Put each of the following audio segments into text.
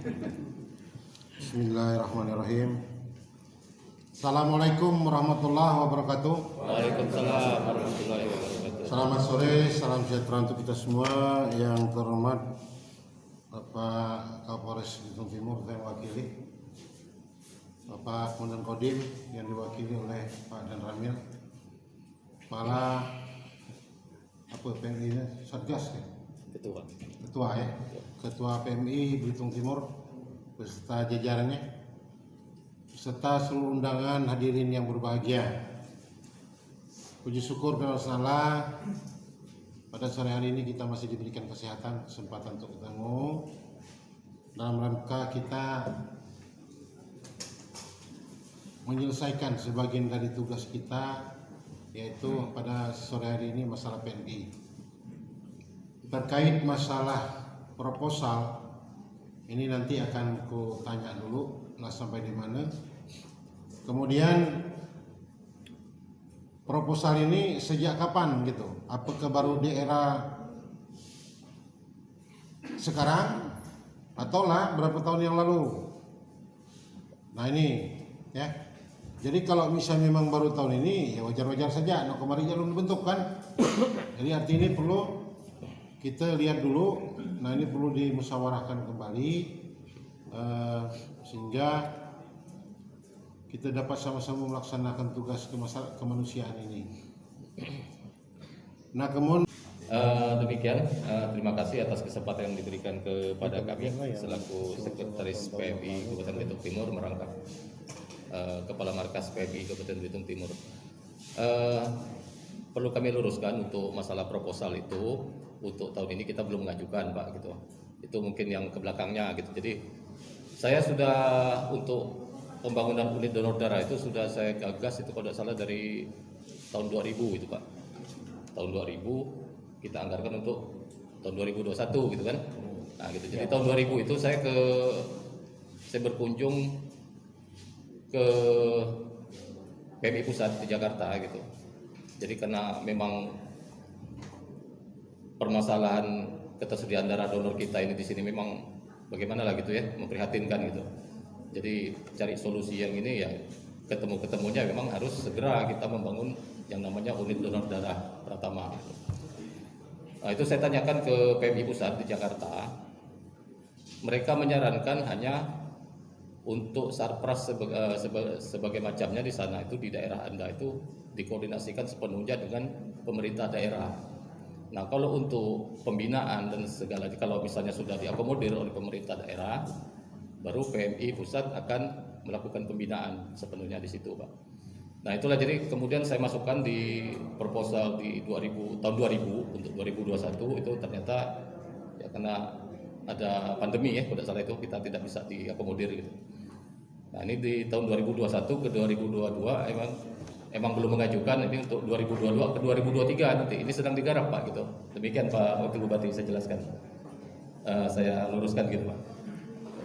Bismillahirrahmanirrahim. Assalamualaikum warahmatullahi wabarakatuh. Waalaikumsalam warahmatullahi wabarakatuh. Selamat sore, salam sejahtera untuk kita semua. Yang terhormat Bapak Kapolres Belitung Timur saya wakili, Bapak Komandan Kodim yang diwakili oleh Pak Dan Ramil, Kepala PMI Satgas ya? Ketua PMI Belitung Timur beserta jajarannya, serta seluruh undangan hadirin yang berbahagia. Puji syukur kepada Allah, pada sore hari ini kita masih diberikan kesehatan, kesempatan untuk ketemu dalam rangka kita menyelesaikan sebagian dari tugas kita, yaitu pada sore hari ini masalah PMI. Terkait masalah proposal ini nanti akan ku tanya dulu lah sampai di mana. Kemudian proposal ini sejak kapan gitu? Apakah baru di era sekarang atau lah berapa tahun yang lalu? Nah ini ya. Jadi kalau misalnya memang baru tahun ini ya wajar-wajar saja. Nah kemarin belum dibentuk kan. Jadi arti ini perlu kita lihat dulu. Nah ini perlu dimusyawarahkan kembali sehingga kita dapat sama-sama melaksanakan tugas kemanusiaan ini. Nah kemudian Demikian, terima kasih atas kesempatan yang diberikan kepada kami selaku Sekretaris PMI Kabupaten Belitung Timur merangkap Kepala Markas PMI Kabupaten Belitung Timur. Perlu kami luruskan untuk masalah proposal itu, untuk tahun ini kita belum mengajukan Pak gitu. Itu mungkin yang ke belakangnya gitu. Jadi saya sudah untuk pembangunan unit donor darah itu sudah saya gagas itu kalau tidak salah dari tahun 2000 itu Pak. Tahun 2000 kita anggarkan untuk tahun 2021 gitu kan. Nah gitu. Jadi tahun 2000 itu saya berkunjung ke PMI Pusat di Jakarta gitu. Jadi karena memang permasalahan ketersediaan darah donor kita ini di sini memang bagaimana lah gitu ya, memprihatinkan gitu. Jadi cari solusi yang ini ya ketemunya memang harus segera kita membangun yang namanya unit donor darah Pratama. Nah, itu saya tanyakan ke PMI Pusat di Jakarta. Mereka menyarankan hanya untuk sarpras sebagai macamnya di sana itu di daerah Anda itu dikoordinasikan sepenuhnya dengan pemerintah daerah. Nah kalau untuk pembinaan dan segala, kalau misalnya sudah diakomodir oleh pemerintah daerah, baru PMI Pusat akan melakukan pembinaan sepenuhnya di situ Pak. Nah itulah jadi kemudian saya masukkan di proposal di tahun 2000 untuk 2021 itu ternyata ya karena ada pandemi ya, kalau tidak salah itu kita tidak bisa diakomodir gitu. Nah ini di tahun 2021 ke 2022 emang belum mengajukan, ini untuk 2022 ke 2023 nanti ini sedang digarap Pak gitu. Demikian Pak Wakil Bupati saya jelaskan, saya luruskan gitu Pak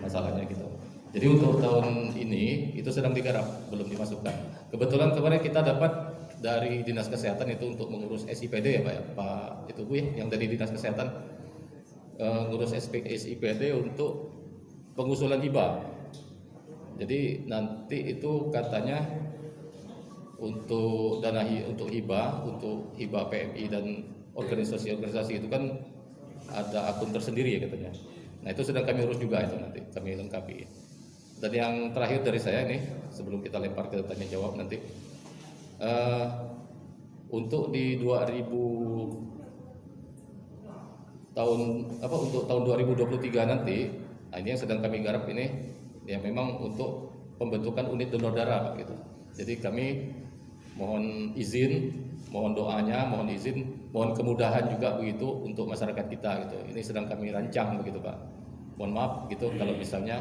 masalahnya gitu. Jadi untuk tahun ini itu sedang digarap, belum dimasukkan. Kebetulan kemarin kita dapat dari Dinas Kesehatan itu untuk mengurus SIPD ya Pak ya, Pak itu Bu ya, yang dari Dinas Kesehatan ngurus SIPD untuk pengusulan hibah. Jadi nanti itu katanya untuk dana untuk hibah PMI dan organisasi-organisasi itu kan ada akun tersendiri ya katanya. Nah itu sedang kami urus juga itu nanti kami lengkapi. Dan yang terakhir dari saya nih sebelum kita lempar ke tanya jawab nanti untuk di 2000 untuk tahun 2023 nanti, nah ini yang sedang kami garap ini ya memang untuk pembentukan unit donor darah Pak gitu. Jadi kami mohon izin, mohon doanya, mohon izin, mohon kemudahan juga begitu untuk masyarakat kita gitu. Ini sedang kami rancang begitu Pak. Mohon maaf gitu kalau misalnya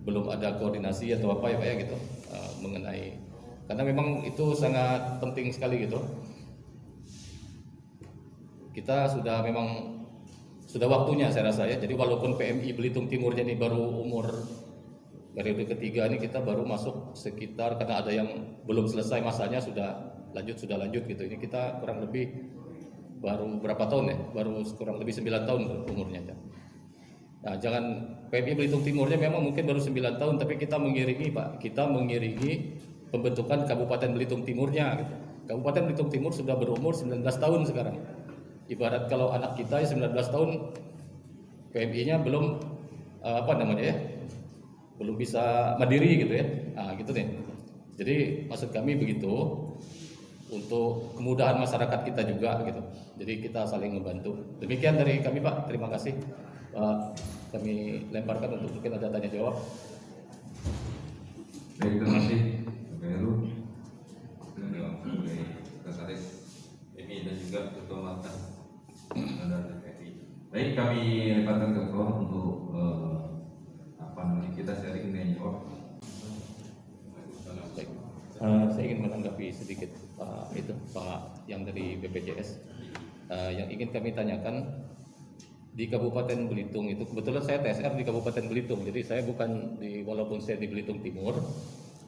belum ada koordinasi atau apa ya Pak ya gitu mengenai, karena memang itu sangat penting sekali gitu. Kita sudah waktunya saya rasa ya. Jadi walaupun PMI Belitung Timur ini baru umur periode ketiga ini kita baru masuk sekitar, karena ada yang belum selesai masanya sudah lanjut gitu. Ini kita kurang lebih baru berapa tahun ya? Baru kurang lebih 9 tahun umurnya. Nah, jangan PMI Belitung Timurnya memang mungkin baru 9 tahun, tapi kita mengiringi Pak, kita mengiringi pembentukan Kabupaten Belitung Timurnya gitu. Kabupaten Belitung Timur sudah berumur 19 tahun sekarang. Ibarat kalau anak kita 19 tahun PMI-nya belum apa namanya ya, belum bisa mandiri gitu ya. Nah, gitu nih. Jadi maksud kami begitu untuk kemudahan masyarakat kita juga gitu. Jadi kita saling membantu. Demikian dari kami Pak. Terima kasih. Kami lemparkan untuk mungkin ada tanya jawab. Baik, terima kasih Pak Heru. Sebagai Sekretaris PMI dan juga Ketua Markas dan PMI. Baik, kami lemparkan ke Ketua untuk kita sharing dan jawab. Baik. Saya ingin menanggapi sedikit Pak yang dari BPJS. Yang ingin kami tanyakan di Kabupaten Belitung itu kebetulan saya TSR di Kabupaten Belitung, jadi saya bukan walaupun saya di Belitung Timur,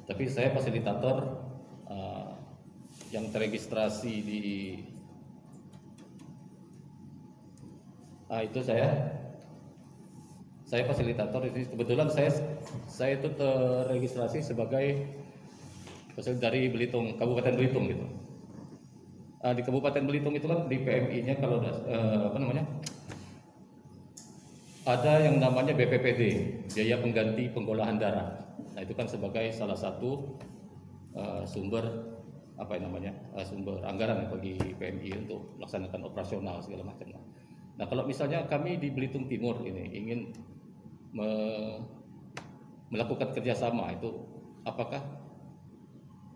tapi saya fasilitator yang teregistrasi di itu saya fasilitator di kebetulan saya itu teregistrasi sebagai dari Belitung, Kabupaten Belitung gitu. Di Kabupaten Belitung itu kan di PMI-nya kalau apa namanya? Ada yang namanya BPPD, biaya pengganti penggolahan darah. Nah, itu kan sebagai salah satu sumber apa namanya? Sumber anggaran bagi PMI untuk melaksanakan operasional segala macam. Nah, kalau misalnya kami di Belitung Timur ini ingin melakukan kerjasama itu, apakah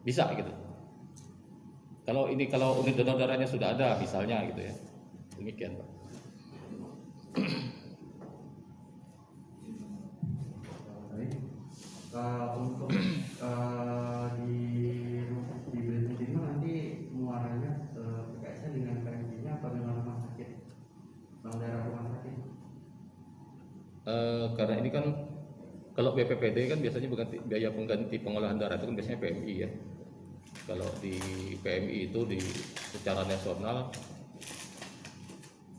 bisa gitu? Kalau unit donor darahnya sudah ada misalnya gitu ya. Demikian Pak. Untuk di Belitung Timur nanti muaranya terkaitnya dengan PMI-nya atau dengan rumah sakit, bank daerah rumah sakit? Karena ini kan kalau BPPD kan biasanya biaya pengganti pengolahan darah itu kan biasanya PMI ya. Kalau di PMI itu secara nasional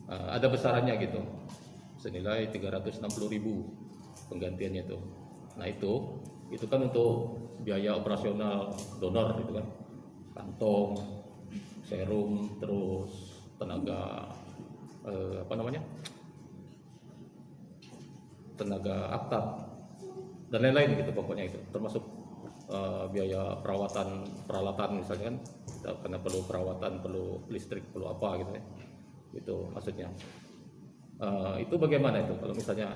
ada besarannya gitu, senilai 360.000 penggantiannya itu. Nah itu kan untuk biaya operasional donor itu kan, kantong, serum, terus tenaga apa namanya, tenaga aktab dan lain-lain gitu pokoknya itu, termasuk biaya peralatan misalnya kan, karena perlu perawatan, perlu listrik, perlu apa gitu ya, itu maksudnya. Itu bagaimana itu kalau misalnya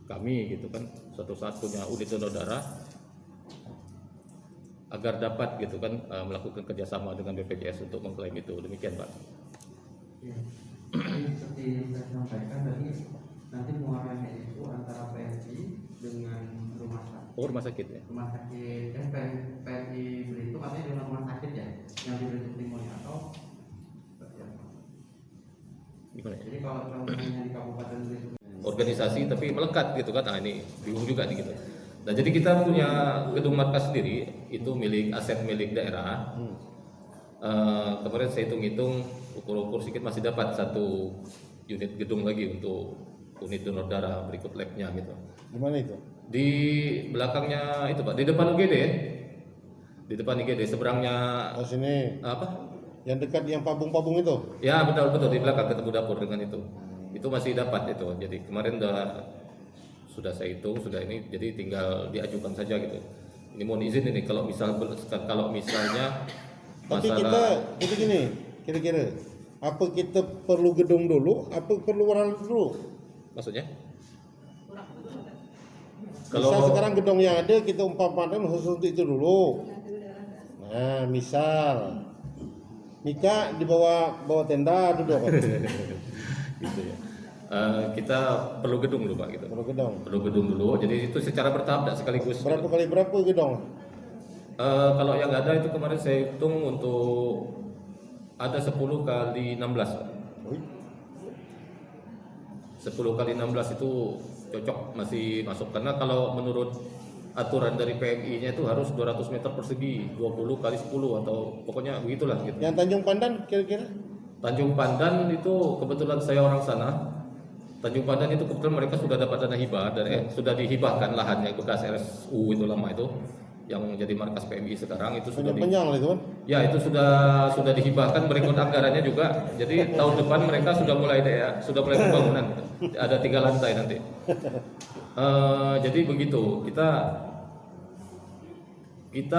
kami gitu kan suatu saat punya unit donor darah agar dapat gitu kan melakukan kerjasama dengan BPJS untuk mengklaim itu. Demikian Pak. Ya. Jadi seperti yang saya sampaikan tadi, nanti muaranya itu antara PMI dengan rumah sakit. Oh, rumah sakit ya? Rumah sakit kan PMI Belitung artinya dengan rumah sakit ya yang di Belitung Timur atau seperti apa? Gimana ya? Jadi kalau contohnya di Kabupaten Belitung Organisasi tapi melekat gitu kan, nah ini bingung juga nih gitu. Nah jadi kita punya gedung markas sendiri, itu aset milik daerah. Kemarin saya hitung-hitung, ukur-ukur sedikit masih dapat 1 unit gedung lagi untuk unit donor darah berikut labnya gitu. Di mana itu? Di belakangnya itu Pak, di depan UGD ya. Di depan UGD, seberangnya Oh sini. apa? Yang dekat yang pabung-pabung itu. Ya betul di belakang ketemu dapur dengan itu. Itu masih dapat itu. Jadi kemarin sudah saya hitung, sudah ini, jadi tinggal diajukan saja gitu. Ini mohon izin ini kalau misalnya Tapi masalah kita gini, kira-kira apa kita perlu gedung dulu, apa perlu orang dulu? maksudnya? Misal sekarang gedung yang ada kita umpamakan khusus untuk itu dulu. Nah, misal nikah di bawah tenda duduk. Gitu ya. Kita perlu gedung dulu Pak gitu. Perlu gedung. Dulu. Jadi itu secara bertahap tidak sekaligus. Berapa kali berapa gedung? Kalau yang ada itu kemarin saya hitung untuk ada 10 kali 16 Pak. 10 kali 16 itu cocok, masih masuk, karena kalau menurut aturan dari PMI-nya itu harus 200 meter persegi, 20 kali 10 atau pokoknya begitulah gitu. Yang Tanjung Pandan kira-kira? Tanjung Pandan itu kebetulan saya orang sana, Tanjung Pandan itu kebetulan mereka sudah dapat dana hibah dari sudah dihibahkan lahannya bekas RSU itu lama itu yang jadi markas PMI sekarang itu sudah Panjang lah itu kan. ya itu sudah dihibahkan berikut anggarannya juga. Jadi tahun depan mereka sudah mulai pembangunan. Ada 3 lantai nanti. Jadi begitu kita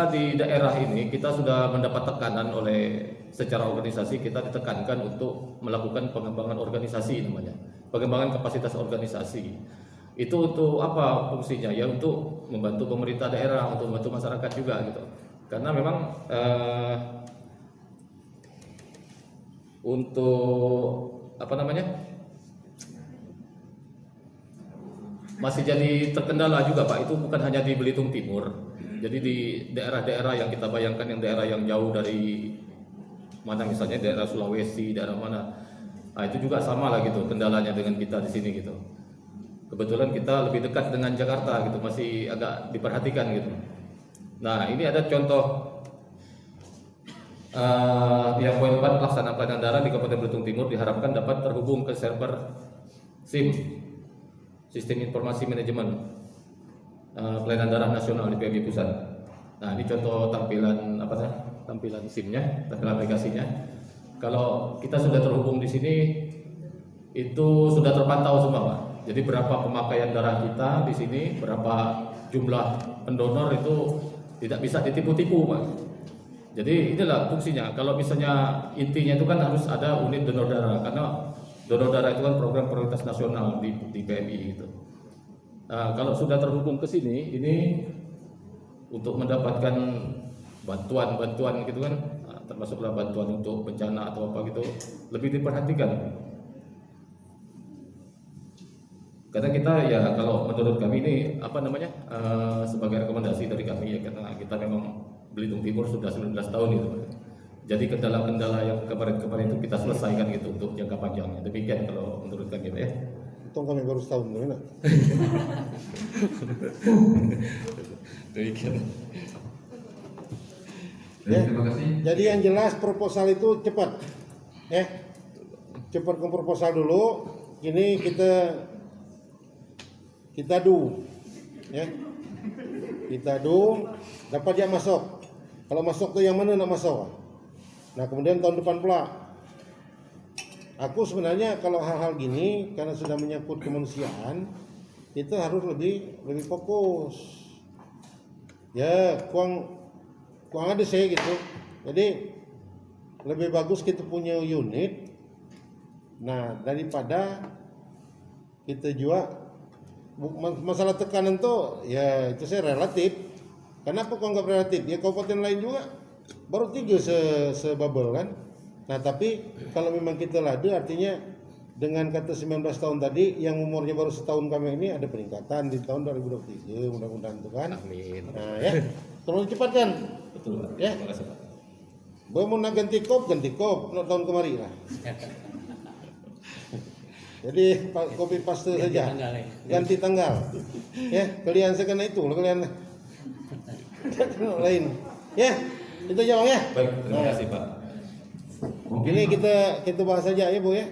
di daerah ini kita sudah mendapat tekanan oleh secara organisasi kita ditekankan untuk melakukan pengembangan organisasi namanya, pengembangan kapasitas organisasi. Itu untuk apa fungsinya? Ya untuk membantu pemerintah daerah, untuk membantu masyarakat juga gitu. Karena memang untuk apa namanya? Masih jadi terkendala juga Pak, itu bukan hanya di Belitung Timur. Jadi di daerah-daerah yang kita bayangkan yang daerah yang jauh dari mana misalnya daerah Sulawesi, daerah mana. Nah, itu juga sama lah gitu kendalanya dengan kita di sini gitu. Kebetulan kita lebih dekat dengan Jakarta gitu, masih agak diperhatikan gitu. Nah, ini ada contoh yang poin 4 pelaksanaan pelayanan darat di Kabupaten Belitung Timur diharapkan dapat terhubung ke server SIM, Sistem Informasi Manajemen Pelayanan Darat Nasional di PMI Pusat. Nah, ini contoh tampilan tampilan SIM-nya, tampilan aplikasinya. Kalau kita sudah terhubung di sini, itu sudah terpantau semua, Pak. Jadi berapa pemakaian darah kita di sini, berapa jumlah pendonor itu tidak bisa ditipu-tipu, Pak. Jadi inilah fungsinya. Kalau misalnya intinya itu kan harus ada unit donor darah, karena donor darah itu kan program prioritas nasional di PMI gitu. Nah, kalau sudah terhubung ke sini, ini untuk mendapatkan bantuan gitu kan, termasuklah bantuan untuk bencana atau apa gitu, lebih diperhatikan. Karena kita ya kalau menurut kami ini sebagai rekomendasi dari kami ya, karena kita memang Belitung Timur sudah 19 tahun gitu. Jadi kendala-kendala yang kemarin itu kita selesaikan gitu untuk jangka panjangnya. Demikian kalau menurut kami ya. Untung kami baru setahun enak. Demikian. Ya. Terima kasih. Jadi yang jelas proposal itu cepat. Cepat ke proposal dulu. Ini kita do. Ya. Kita do dapat yang masuk. Kalau masuk tuh yang mana nak masuk? Nah, kemudian tahun depan pula. Aku sebenarnya kalau hal-hal gini karena sudah menyangkut kemanusiaan, kita harus lebih fokus. Ya, kurang ada saya gitu. Jadi lebih bagus kita punya unit. Nah, daripada kita juga masalah tekanan tuh ya itu saya relatif. Kenapa kok nggak relatif? Ya kabupaten lain juga baru 3 sebabel kan. Nah, tapi kalau memang kita ladu artinya dengan kata 19 tahun tadi yang umurnya baru setahun kami ini ada peningkatan di tahun 2023 mudah-mudahan itu kan. Amin. Nah, ya. Tolong cepatkan. Betul, Pak. Ya. Terima kasih, Pak. Mau nak ganti kop tahun kemarin lah. Jadi copy paste saja. Ganti tanggal. Ya, kalian sekena itu, kalian lain. Ya, itu jawab ya. Baik, terima kasih, Pak. Ini kita bahas saja ya Bu ya.